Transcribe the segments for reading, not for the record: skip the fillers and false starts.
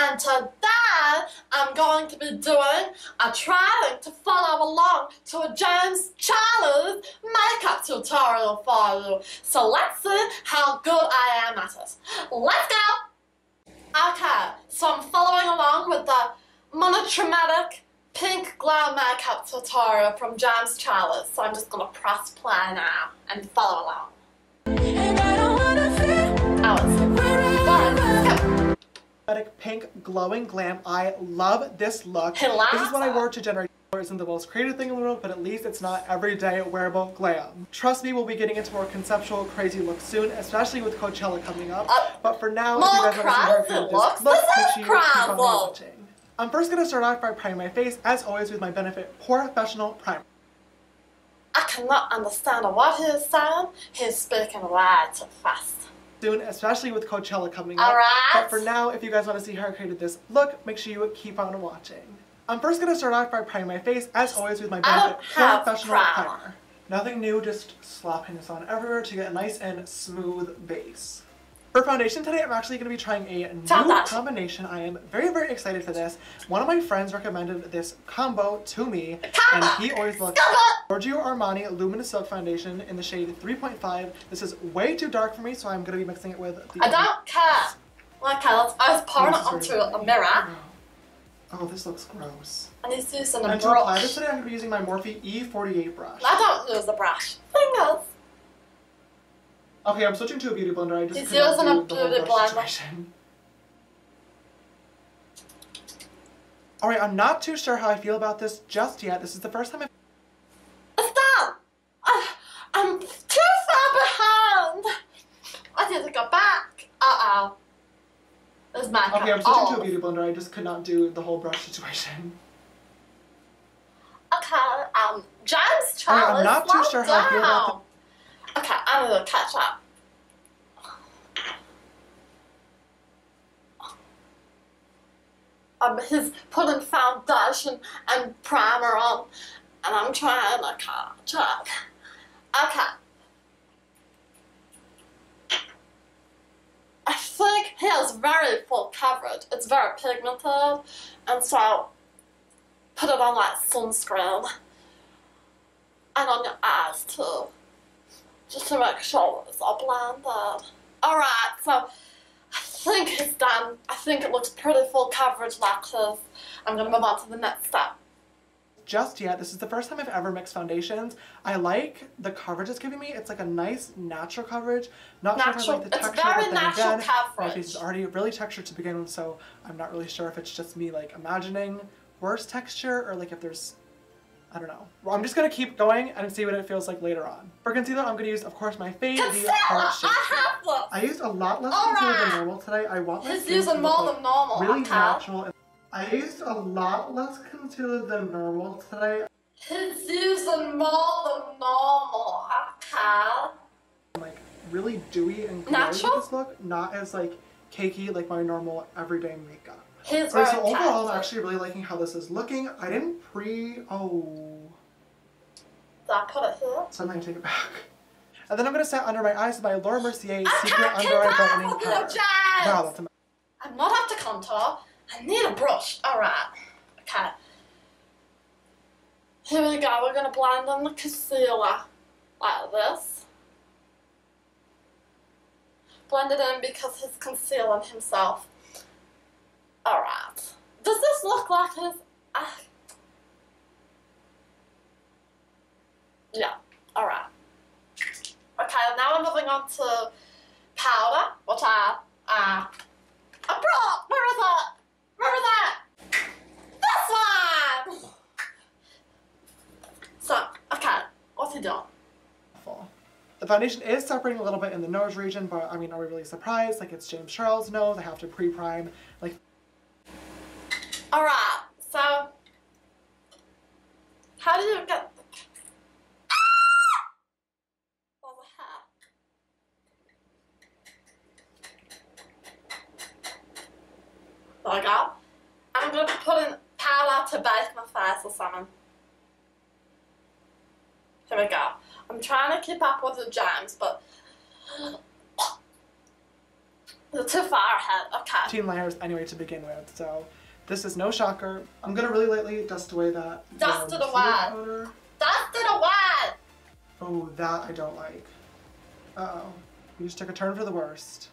and today I'm going to be doing trying to follow along to a James Charles makeup tutorial for you. So let's see how good I am at it. Let's go! Okay, so I'm following along with the monochromatic pink glow makeup tutorial from James Charles. So I'm just gonna press play now and follow along. Pink glowing glam. I love this look. This is what I wore to generate. It isn't the most creative thing in the world, but at least it's not everyday wearable glam. Trust me, we'll be getting into more conceptual, crazy looks soon, especially with Coachella coming up. But for now, if you guys want to see her create this look, make sure you keep on watching. I'm first going to start off by priming my face, as always with my Benefit Professional Primer. I cannot understand what he is saying. He's speaking way too fast. Soon, especially with Coachella coming up. Alright. But for now, if you guys want to see how I created this look, make sure you keep on watching. I'm first going to start off by priming my face, as always with my Benefit Professional Primer. Nothing new, just slopping this on everywhere to get a nice and smooth base. For foundation today, I'm actually going to be trying a new combination. I am very, very excited for this. One of my friends recommended this combo to me, and he always loves Giorgio Armani Luminous Silk Foundation in the shade 3.5. This is way too dark for me, so I'm going to be mixing it with the I don't care. Okay, I was pouring it onto a mirror. Oh, this looks gross. And he's using a brush. And to apply this today, I'm going to be using my Morphe E48 brush. I don't use a brush. Fingers. Okay, I'm switching to a beauty blender. I just he's using a beauty blender. Alright, I'm not too sure how I feel about this just yet. This is the first time I've... It's done! I'm too far behind! I need to go back. Uh-oh. There's my Okay, I'm switching to a beauty blender. I just could not do the whole brush situation. Okay, James Charles, I'm not too sure how I feel about this. Okay, I'm gonna catch up. He's putting foundation and primer on, and I'm trying to catch up. Okay. I think he has very full coverage. It's very pigmented, and so put it on like sunscreen. And on your eyes too. Just to make sure it's all blended. Alright, so I think it's done. I think it looks pretty full coverage like this. I'm going to move on to the next step. Just yet. This is the first time I've ever mixed foundations. I like the coverage it's giving me. It's like a nice natural coverage. Not sure if I like the texture, very but then natural again, coverage. my face is already really textured to begin with, so I'm not really sure if it's just me like imagining worse texture or like if there's... I don't know. Well, I'm just going to keep going and see what it feels like later on. For concealer, I'm going to use, of course, my fave, the Heart Shape. I used a lot less concealer than normal today. I want my skin to look like really natural. I used a lot less concealer than normal today. He's using more than normal, okay? Like, really dewy and glowy with this look, not as, like, cakey like my normal everyday makeup. So overall, I'm actually really liking how this is looking. I didn't Did I put it here? So I'm going to take it back. And then I'm going to set under my eyes my Laura Mercier Secret Under Eye Brightening Powder. Wow, that's amazing. I'm not up to contour. I need a brush. Alright. Okay. Here we go. We're going to blend in the concealer. Like this. Blend it in because he's concealing himself. Alright. Does this look like his... Yeah. Alright. Okay, now I'm moving on to powder, which I brought! Where is it? Where is it? This one! So, okay. What's he doing? The foundation is separating a little bit in the nose region, but I mean, are we really surprised? Like, it's James Charles' nose. I have to pre-prime. Like... Alright, so how do you get the... There we go. I'm going to be putting powder to bake my face or something. Here we go. I'm trying to keep up with the James, but You're too far ahead. Okay. 15 layers anyway to begin with, so this is no shocker. I'm gonna really lightly dust away that. Dust it away. Dust it away. Oh, that I don't like. Uh-oh. We just took a turn for the worst.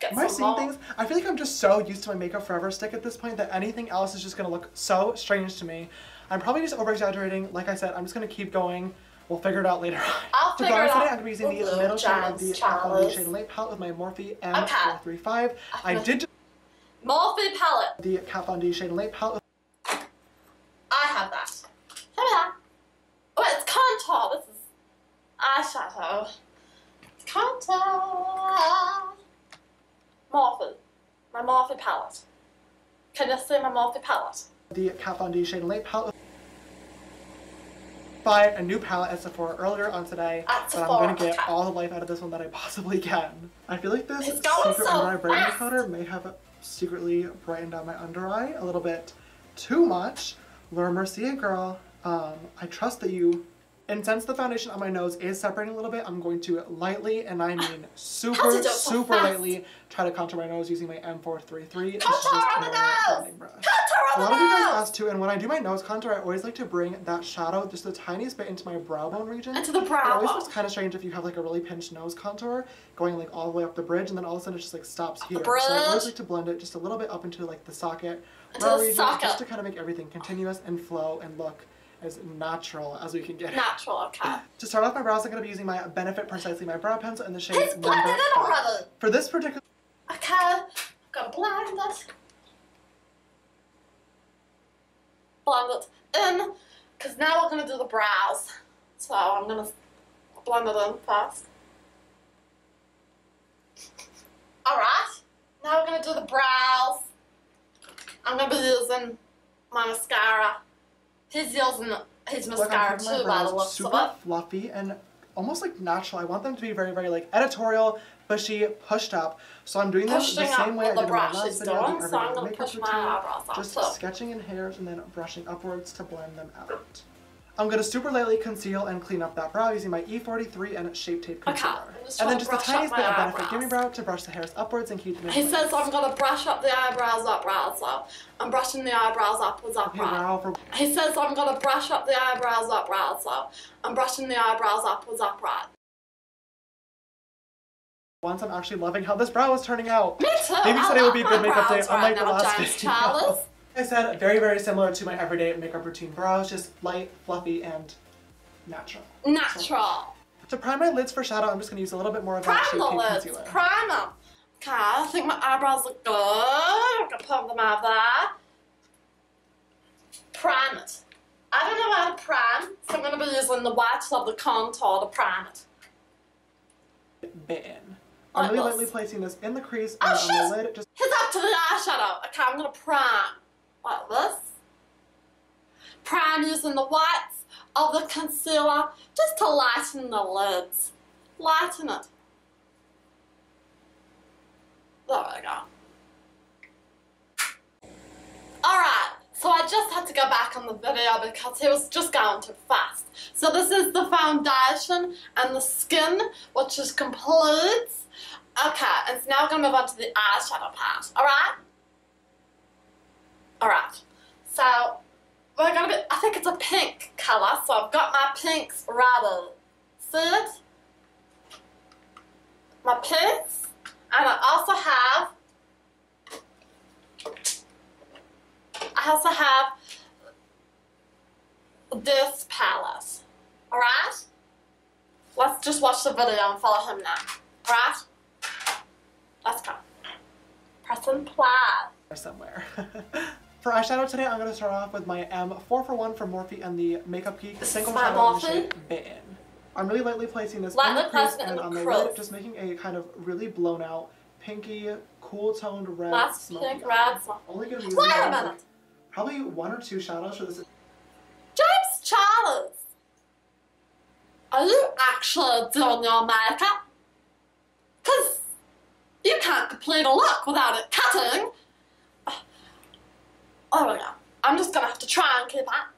Am I seeing things? I feel like I'm just so used to my Makeup Forever stick at this point that anything else is just gonna look so strange to me. I'm probably just over-exaggerating. Like I said, I'm just gonna keep going. We'll figure it out later. I'll figure it out. Today, I'm gonna be using the middle shade of the Kat Von D Shade Light Palette with my Morphe M435. Okay. I did Morphe palette. The Kat Von D Shade Light Palette. I have that. Have that. Oh, it's contour. This is eyeshadow. It's contour. Morphe. My Morphe palette. Can you see my Morphe palette? The Kat Von D Shade Light Palette. Buy a new palette at Sephora earlier on today, but I'm going to get all the life out of this one that I possibly can. I feel like this secret under eye brightening powder may have secretly brightened out my under eye a little bit too much. Laura Mercier, girl, I trust that you. And since the foundation on my nose is separating a little bit, I'm going to lightly, and I mean super lightly, try to contour my nose using my M433. Contour on the nose! Contour on the nose! A lot of you guys ask too, and when I do my nose contour, I always like to bring that shadow just the tiniest bit into my brow bone region. Into the brow bone. It always looks kind of strange if you have like a really pinched nose contour going like all the way up the bridge, and then all of a sudden it just like stops here. So I always like to blend it just a little bit up into like the socket, brow region, just to kind of make everything continuous and flow and look as natural as we can get. Natural, okay. To start off my brows, I'm going to be using my Benefit Precisely My Brow Pencil in the shade It's blended in already! For this particular... Okay, I'm going to blend it. Blend it in, because now we're going to do the brows. So I'm going to blend it in first. Alright, now we're going to do the brows. I'm going to be using my mascara. He's using his mascara too, by the looks of it. Super fluffy and almost like natural. I want them to be very, very like editorial, bushy, pushed up. So I'm doing this the same way I did in my last video. So I'm going to push my eyebrows up. Just sketching in hairs and then brushing upwards to blend them out. I'm going to super lightly conceal and clean up that brow using my E43 and Shape Tape Concealer. And then just the tiniest bit of Benefit Gimme Brow to brush the hairs upwards and keep them in place. He says I'm going to brush up the eyebrows upright, so I'm brushing the eyebrows upwards upright. He says I'm going to brush up the eyebrows upright, so I'm brushing the eyebrows upwards upright. Once I'm actually loving how this brow is turning out. Me too! Maybe today will be a good makeup day, unlike the last video. I said, very, very similar to my everyday makeup routine brows, just light, fluffy, and natural. Natural. To prime my lids for shadow, I'm just going to use a little bit more of that Shape Tape Concealer. Prime them. Okay, I think my eyebrows look good. I'm going to put them out there. Prime it. I don't know how to prime, so I'm going to be using the whites of the contour to prime it. Bitten. I'm really lightly placing this in the crease and on the lid. He's up to the eyeshadow. Okay, I'm going to prime. Like this. Prime using the whites of the concealer just to lighten the lids. Lighten it. There we go. Alright, so I just had to go back on the video because it was just going too fast. So this is the foundation and the skin, which is complete. Okay, and so now we're going to move on to the eyeshadow part. Alright? Alright, so we're going to be, I think it's a pink colour, so I've got my pinks ready. See it? My pinks, and I also have this palette. Alright? Let's just watch the video and follow him now. Alright? Let's go. Press and play. Somewhere. For eyeshadow today, I'm going to start off with my M441 from Morphe and the Makeup Geek single shadow in the shade Bitten. I'm really lightly placing this in the crease and on the lid, just making a kind of really blown out, pinky, cool toned red. Last pink red. Only going to be using probably 1 or 2 shadows for this. James Charles, are you actually doing your makeup? Because you can't complete a look without it cutting. Oh my god. I'm just gonna have to try and keep that.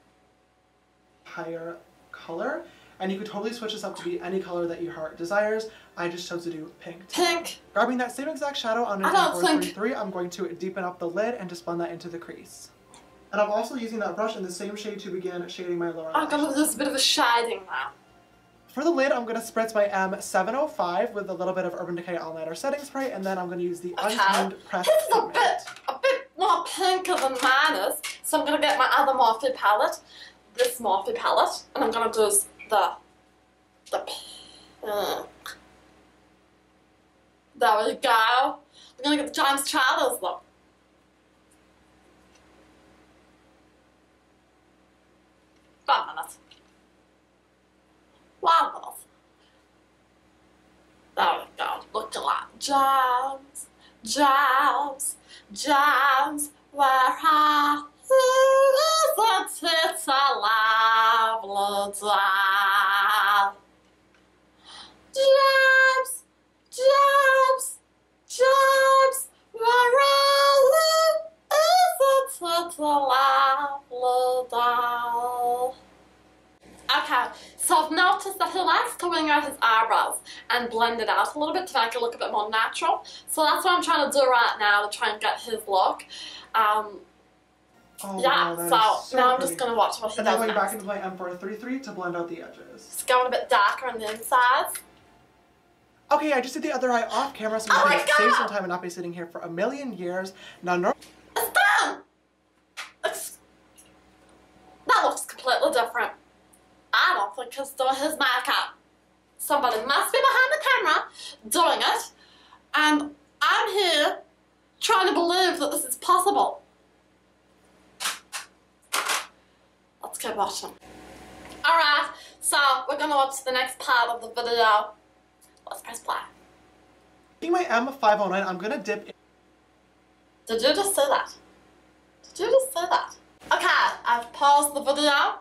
Higher color. And you could totally switch this up to be any color that your heart desires. I just chose to do pink. Pink. Grabbing that same exact shadow on a 433, I'm going to deepen up the lid and just blend that into the crease. And I'm also using that brush in the same shade to begin shading my lower I'm gonna do this bit of a shading now. For the lid, I'm going to spritz my M705 with a little bit of Urban Decay All Nighter setting spray, and then I'm going to use the untamed pressed This is pigment. a bit more pinker than mine is, so I'm going to get my other Morphe palette, this Morphe palette, and I'm going to do the pink. There we go. I'm going to get the James Charles look. One minute. 1 minute. There we go. Looking like James, James, James, where are you? Isn't it a lovely day? James, James, James, where are you? Isn't it a lovely day? Okay, so I've noticed that he likes to wing out his eyebrows and blend it out a little bit to make it look a bit more natural. So that's what I'm trying to do right now to try and get his look. Yeah, so now I'm just going to watch what he does And then going next. back into my M433 to blend out the edges. Just going a bit darker on the insides. Okay, I just did the other eye off camera so we can save some time and not be sitting here for a million years. Now, It's done! That looks completely different. I don't think he's doing his makeup. Somebody must be behind the camera doing it, and I'm here trying to believe that this is possible. Let's keep watching. Alright, so we're going to watch the next part of the video. Let's press play. Taking my M509, I'm going to dip in. Did you just say that? Did you just say that? Okay, I've paused the video.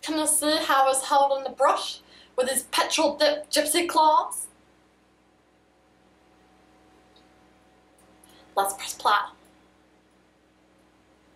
Can you see how he's holding the brush with his petrol dip gypsy claws? Let's press play.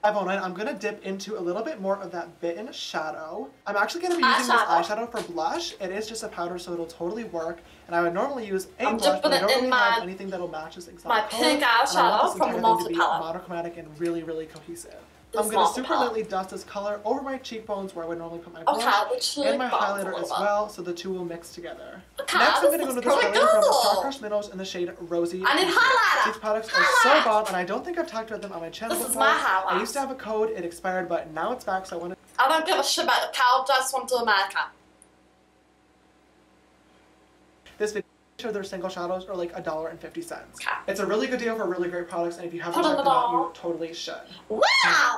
509, I'm going to dip into a little bit more of that bitten shadow. I'm actually going to be using this eyeshadow for blush. It is just a powder, so it'll totally work. And I would normally use a blush, but I don't really have anything that'll match this exact color. My pink eyeshadow from the Morphe palette. Monochromatic and really, really cohesive. I'm going to super lightly dust this color over my cheekbones where I would normally put my blush and my highlighter as well, so the two will mix together. Okay, next, I'm going to go into this highlighter from Starcrush Minnows in the shade Rosy. I need highlighter! These products are so bomb, and I don't think I've talked about them on my channel before. This is my highlight. I used to have a code, it expired, but now it's back, so I want to... I don't give a shit about the code, I just want to do makeup. This video show their single shadows are like $1.50. Okay. It's a really good deal for really great products, and if you haven't checked them out, you totally should. Wow!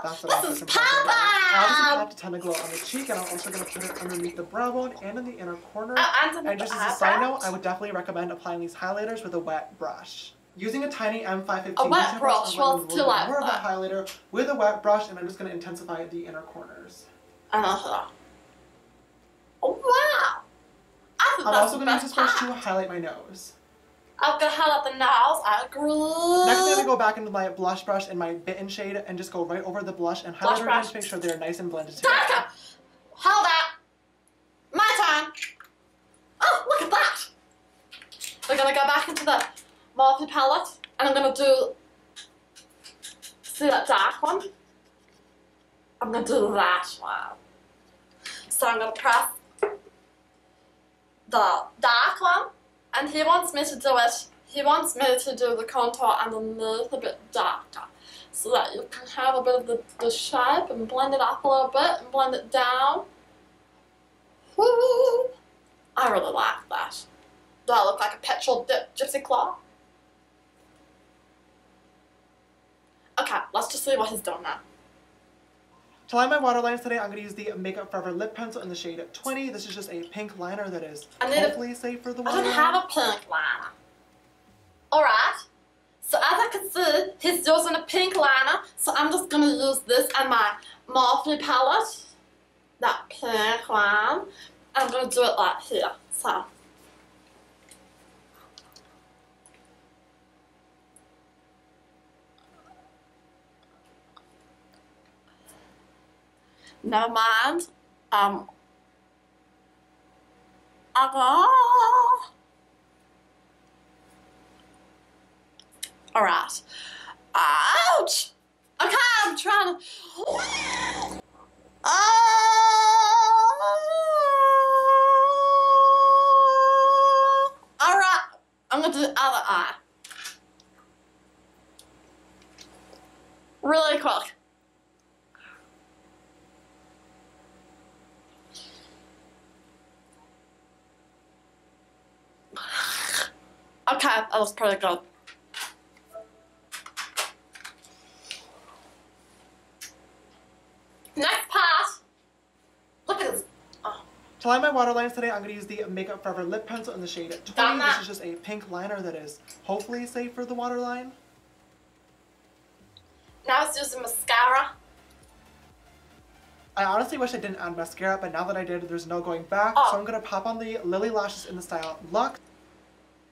That's what This is I'll just poppin'! pop a ton of glow on the cheek, and I'm also going to put it underneath the brow bone and in the inner corner. And just as a side note, I would definitely recommend applying these highlighters with a wet brush. Using a tiny M515 a wet brush, well, it's too light more of a highlighter with a wet brush, and I'm just going to intensify the inner corners. Oh wow! I'm also going to use this brush to highlight my nose. I'm going to highlight the nose. I agree. Next, I'm going to go back into my blush brush in my bitten shade and just go right over the blush and highlighter again to make sure they're nice and blended together. Darker! Hold up. My turn. Oh, look at that. We're going to go back into the Morphe palette, and I'm going to do, see that dark one? I'm going to do that one. So I'm going to press the dark one, and he wants me to do it. He wants me to do the contour underneath a bit darker, so that you can have a bit of the shape and blend it up a little bit and blend it down. Woo! I really like that. Do I look like a petrol dip gypsy claw? Okay, let's just see what he's done now. To line my waterlines today, I'm going to use the Makeup Forever lip pencil in the shade 20. This is just a pink liner that is hopefully safe for the waterline. I don't have a pink liner. Alright, so as I can see, he's using a pink liner, so I'm just going to use this and my Morphe palette, that pink one. I'm going to do it like here, so. Never mind. Alright. Ouch! Okay, I'm trying to... Alright, I'm gonna do the other eye. Really quick. Okay, that was pretty good. Next part. Look at this. Oh. To line my waterlines today, I'm going to use the Makeup Forever lip pencil in the shade 20. This is just a pink liner that is hopefully safe for the waterline. Now it's using mascara. I honestly wish I didn't add mascara, but now that I did, there's no going back. Oh. So I'm going to pop on the Lily lashes in the style Luxe.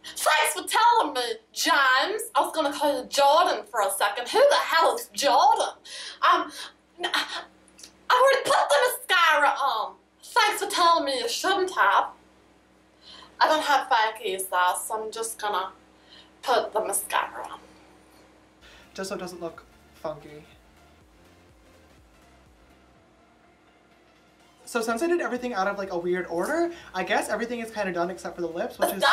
Thanks for telling me, James. I was gonna call you Jordan for a second. Who the hell is Jordan? I already put the mascara on. Thanks for telling me you shouldn't have. I don't have fakies though, so I'm just gonna put the mascara on. Just so it doesn't look funky. So since I did everything out of like a weird order, I guess everything is kind of done except for the lips, which is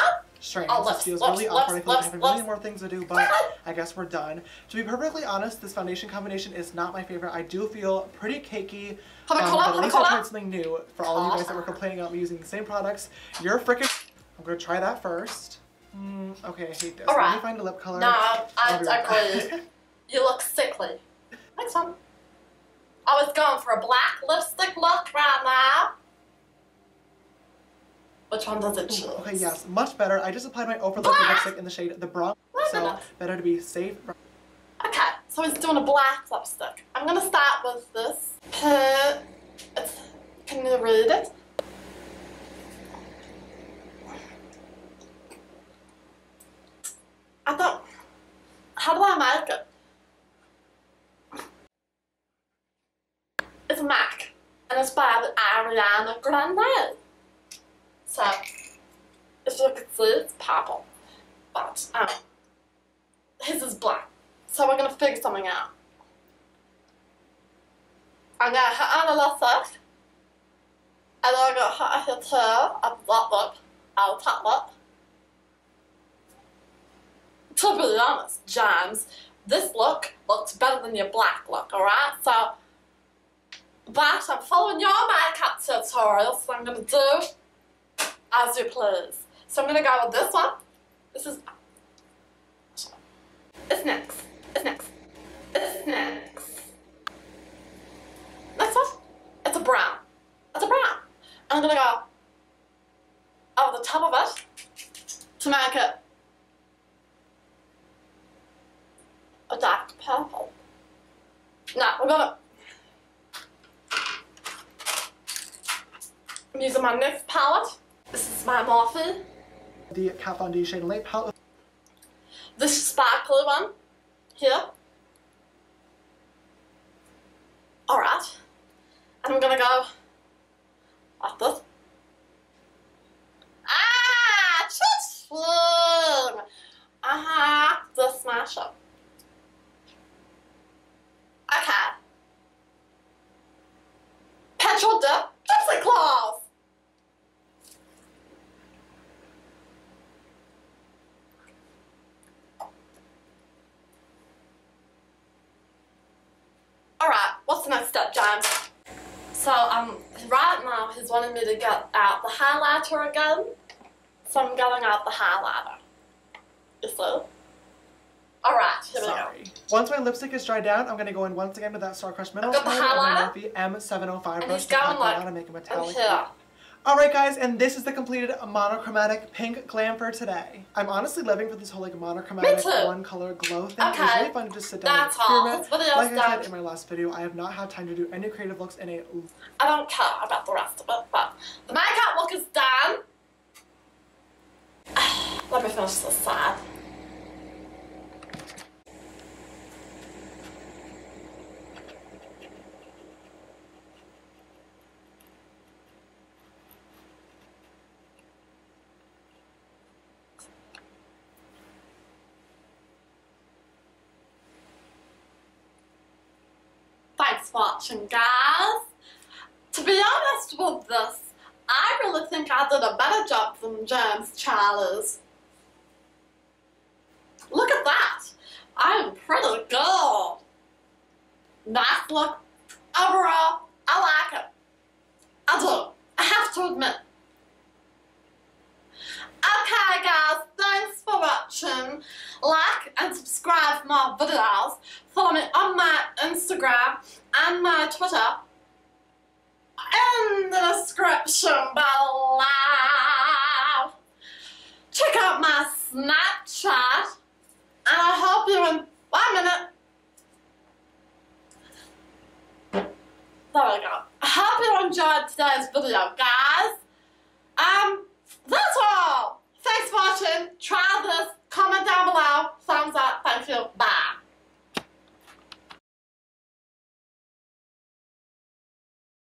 strange. Oh, this feels really awkward. I feel like I have a million more things to do, but I guess we're done. To be perfectly honest, this foundation combination is not my favorite. I do feel pretty cakey, but at least I tried something new. For all of you guys that were complaining about me using the same products, you're freaking... I'm going to try that first. Okay, I hate this. All right. Let me find a lip color. No, I agree. You look sickly. Next one. I was going for a black lipstick look right now. Which one does it choose? Okay, yes, much better. I just applied my overload lipstick in the shade The Bronx, so better to be safe. Okay, so he's doing a black lipstick. I'm gonna start with this. Can you read it? How do I make it? It's MAC, and it's by Ariana Grande. So, if you can see, it's purple. But, his is black. So we're gonna figure something out. I'm gonna hit on the lipstick. And then I'm gonna hit here at the top lip. Our top lip. To be honest, James, this look looks better than your black look, alright? So, but I'm following your makeup tutorial, so I'm gonna do as you please. So I'm gonna go with this one. This is... It's next. It's next. It's next. Next one. It's a brown. It's a brown. And I'm gonna go over the top of it to make it a dark purple. Now we're gonna... I'm using my NYX palette. This is my Morphe. The Kat Von D Shade Late palette. This sparkly one here. Alright. And I'm gonna go like this. Ah! Choo-choo! This smash up. Okay. Petrol dip. Gypsy claws. Alright, what's the next step, James? So, right now he's wanting me to get out the highlighter again. So I'm getting out the highlighter. You see? Alright, here we go. Once my lipstick is dried down, I'm going to go in once again to that Star Crush Mineral Spray and the M705 brush to pack that out and make a metallic. Alright guys, and this is the completed monochromatic pink glam for today. I'm honestly living for this whole like monochromatic one color glow thing. Okay. It's really fun to just sit down and experiment. Like I said in my last video, I have not had time to do any creative looks in a... I don't care about the rest of it, but the makeup look is done. Let me finish this side. for watching, guys. To be honest with this, I really think I did a better job than James Charles. Look at that. I am pretty good. Nice look. Overall, I like it. I do. I have to admit. Okay guys, thanks for watching. Like and subscribe for more videos. Follow me on my Instagram and my Twitter in the description below. Check out my Snapchat and I hope you in 1 minute. There we go. I hope you enjoyed today's video, guys. That's all. Thanks for watching. Try this. Comment down below. Thumbs up. Thank you. Bye.